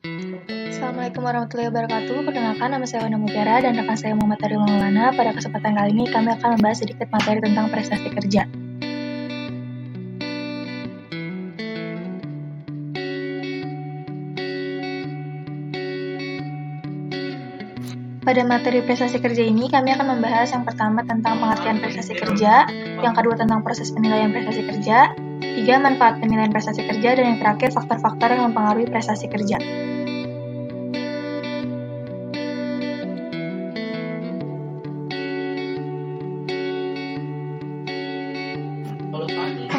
Assalamualaikum warahmatullahi wabarakatuh. Perkenalkan, nama saya Wana Mutiara dan rekan saya Muhammad Aril Maulana. Pada kesempatan kali ini kami akan membahas sedikit materi tentang prestasi kerja. Pada materi prestasi kerja ini, kami akan membahas yang pertama tentang pengertian prestasi kerja, yang kedua tentang proses penilaian prestasi kerja, tiga manfaat penilaian prestasi kerja, dan yang terakhir faktor-faktor yang mempengaruhi prestasi kerja.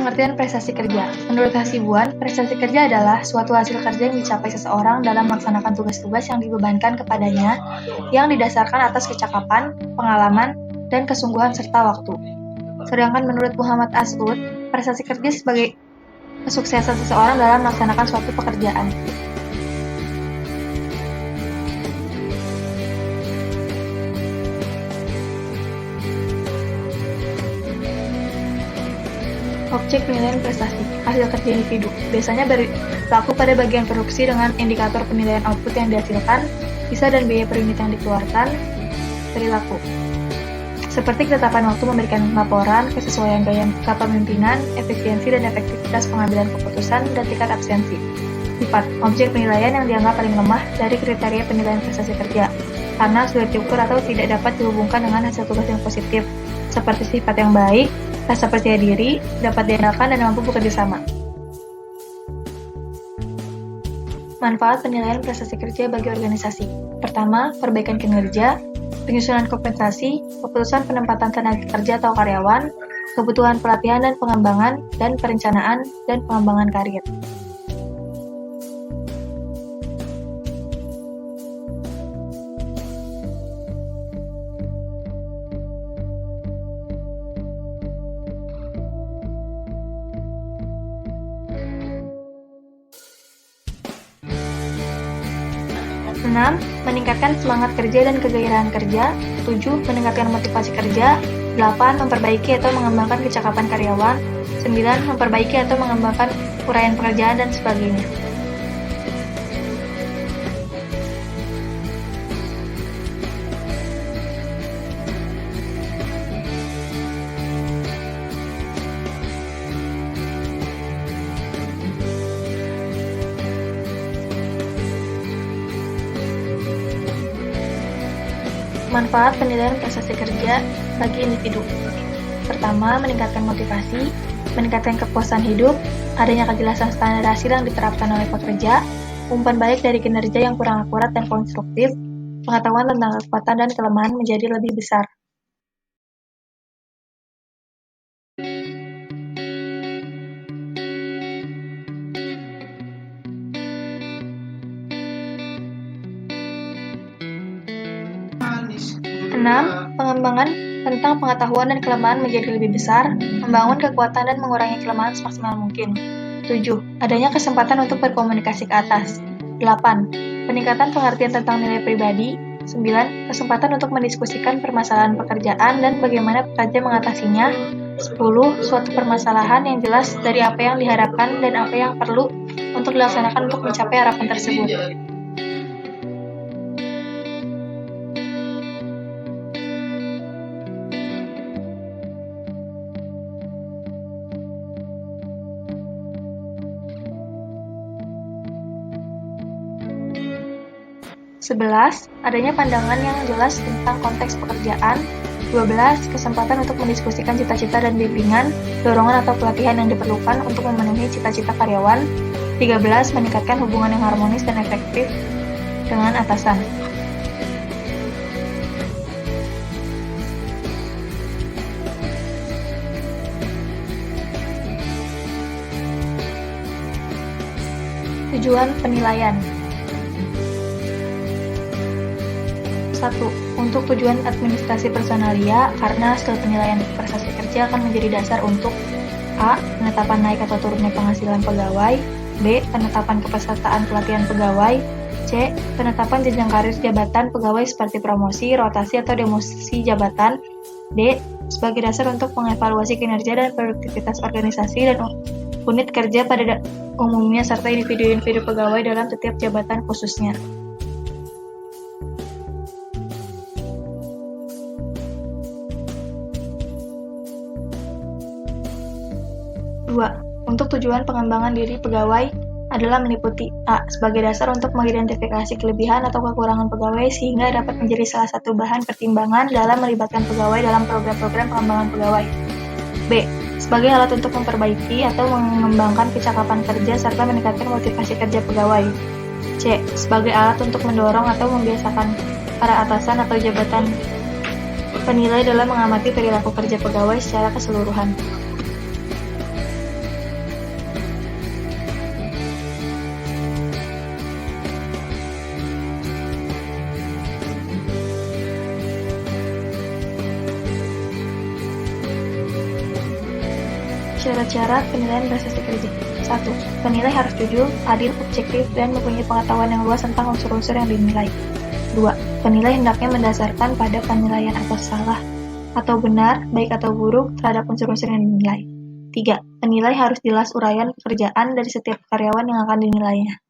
Pengertian prestasi kerja. Menurut Hasibuan, prestasi kerja adalah suatu hasil kerja yang dicapai seseorang dalam melaksanakan tugas-tugas yang dibebankan kepadanya yang didasarkan atas kecakapan, pengalaman, dan kesungguhan serta waktu. Sedangkan menurut Muhammad As'ud, prestasi kerja sebagai kesuksesan seseorang dalam melaksanakan suatu pekerjaan. Objek penilaian prestasi, hasil kerja individu, biasanya berlaku pada bagian produksi dengan indikator penilaian output yang dihasilkan, sisa dan biaya per unit yang dikeluarkan, perilaku. Seperti ketetapan waktu memberikan laporan, kesesuaian gaya kepemimpinan, efisiensi dan efektivitas pengambilan keputusan, dan tingkat absensi. Sifat, objek penilaian yang dianggap paling lemah dari kriteria penilaian prestasi kerja, karena sulit diukur atau tidak dapat dihubungkan dengan hasil tugas yang positif, seperti sifat yang baik, rasa percaya diri, dapat diandalkan, dan mampu bekerja sama. Manfaat penilaian prestasi kerja bagi organisasi. Pertama, perbaikan kinerja, penyusunan kompensasi, keputusan penempatan tenaga kerja atau karyawan, kebutuhan pelatihan dan pengembangan, dan perencanaan dan pengembangan karir. Enam, meningkatkan semangat kerja dan kegairahan kerja. 7. Meningkatkan motivasi kerja. 8. Memperbaiki atau mengembangkan kecakapan karyawan. 9. Memperbaiki atau mengembangkan uraian pekerjaan dan sebagainya. Manfaat penilaian prestasi kerja bagi individu. Pertama, meningkatkan motivasi, meningkatkan kepuasan hidup, adanya kejelasan standar hasil yang diterapkan oleh pekerja, umpan balik dari kinerja yang kurang akurat dan konstruktif, pengetahuan tentang kekuatan dan kelemahan menjadi lebih besar. Enam, pengembangan tentang pengetahuan dan kelemahan menjadi lebih besar, membangun kekuatan dan mengurangi kelemahan semaksimal mungkin. 7. Adanya kesempatan untuk berkomunikasi ke atas. 8. Peningkatan pengertian tentang nilai pribadi. 9. Kesempatan untuk mendiskusikan permasalahan pekerjaan dan bagaimana pekerja mengatasinya. 10. Suatu permasalahan yang jelas dari apa yang diharapkan dan apa yang perlu untuk dilaksanakan untuk mencapai harapan tersebut. 11. Adanya pandangan yang jelas tentang konteks pekerjaan. 12. Kesempatan untuk mendiskusikan cita-cita dan bimbingan, dorongan atau pelatihan yang diperlukan untuk memenuhi cita-cita karyawan. 13. Meningkatkan hubungan yang harmonis dan efektif dengan atasan. Tujuan penilaian. 1. Untuk tujuan administrasi personalia, karena skill penilaian prestasi kerja akan menjadi dasar untuk A. Penetapan naik atau turunnya penghasilan pegawai. B. Penetapan kepesertaan pelatihan pegawai. C. Penetapan jenjang karir jabatan pegawai seperti promosi, rotasi, atau demosi jabatan. D. Sebagai dasar untuk mengevaluasi kinerja dan produktivitas organisasi dan unit kerja pada umumnya serta individu-individu pegawai dalam setiap jabatan khususnya. Dua, untuk tujuan pengembangan diri pegawai adalah meliputi A. Sebagai dasar untuk mengidentifikasi kelebihan atau kekurangan pegawai sehingga dapat menjadi salah satu bahan pertimbangan dalam melibatkan pegawai dalam program-program pengembangan pegawai. B. Sebagai alat untuk memperbaiki atau mengembangkan kecakapan kerja serta meningkatkan motivasi kerja pegawai. C. Sebagai alat untuk mendorong atau membiasakan para atasan atau jabatan penilai dalam mengamati perilaku kerja pegawai secara keseluruhan. Syarat-syarat penilaian prestasi kerja. 1. Penilai harus jujur, adil, objektif, dan mempunyai pengetahuan yang luas tentang unsur-unsur yang dinilai. 2. Penilai hendaknya mendasarkan pada penilaian atas salah atau benar, baik atau buruk, terhadap unsur-unsur yang dinilai. 3. Penilai harus jelas uraian pekerjaan dari setiap karyawan yang akan dinilainya.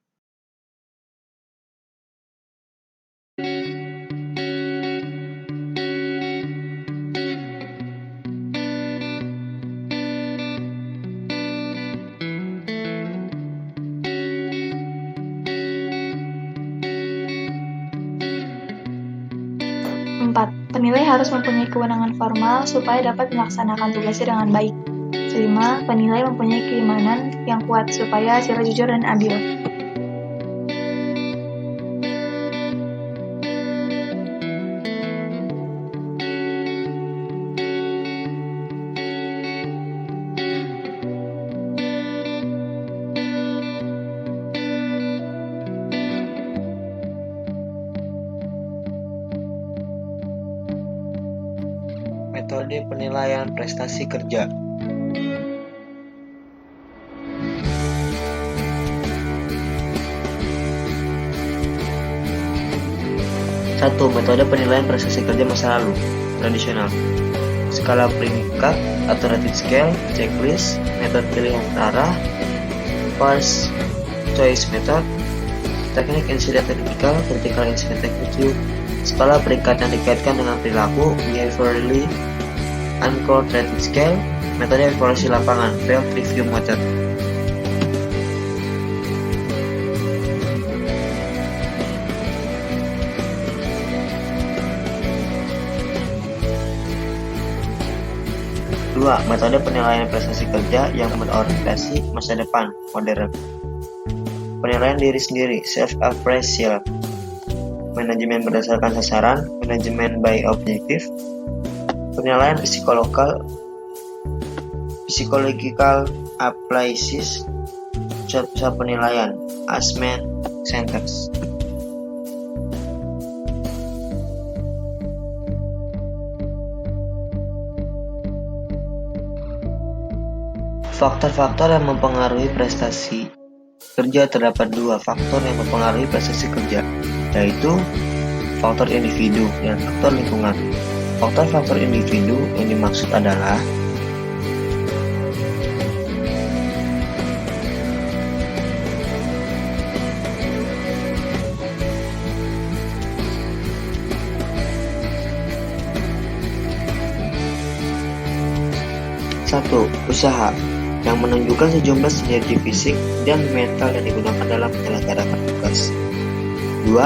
Penilai harus mempunyai kewenangan formal supaya dapat melaksanakan tugasnya dengan baik. 5. Penilai mempunyai keimanan yang kuat supaya hasilnya jujur dan adil. Metode penilaian prestasi kerja. 1. Metode penilaian prestasi kerja masa lalu tradisional. Skala peringkat atau rating scale, checklist, metode pilihan arah, first choice method, teknik insight critical insight IQ, skala peringkat yang dikaitkan dengan perilaku, behaviorally anchored rating scale, metode evaluasi lapangan, field review method. Dua, metode penilaian prestasi kerja yang berorientasi masa depan, modern. Penilaian diri sendiri, self-appraisal. Manajemen berdasarkan sasaran, manajemen by objektif. Penilaian psychological analysis, pusat penilaian, assessment centers. Faktor-faktor yang mempengaruhi prestasi kerja. Terdapat dua faktor yang mempengaruhi prestasi kerja, yaitu faktor individu dan faktor lingkungan. Faktor-faktor individu yang dimaksud adalah satu, usaha yang menunjukkan sejumlah sinergi fisik dan mental yang digunakan dalam menyelenggarakan tugas. 2.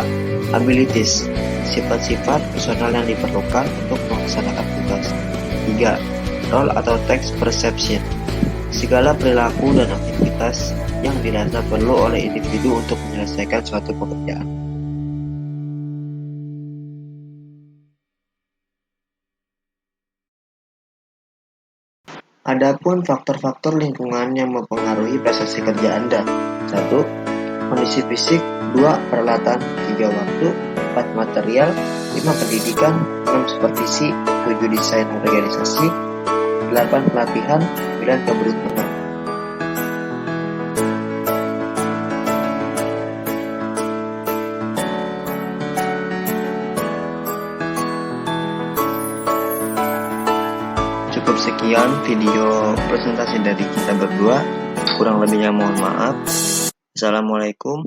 Abilities, sifat-sifat personal yang diperlukan untuk melaksanakan tugas. 3. Role atau text perception, segala perilaku dan aktivitas yang dirasa perlu oleh individu untuk menyelesaikan suatu pekerjaan. Adapun faktor-faktor lingkungan yang mempengaruhi prestasi kerja Anda. 1. Kondisi fisik. 2. Peralatan. 3. Waktu. 4. Material. 5. Pendidikan. 6. Supervisi. 7. Desain organisasi. 8. Pelatihan. 9. Keberuntungan. Cukup sekian video presentasi dari kita berdua. Kurang lebihnya mohon maaf. Assalamualaikum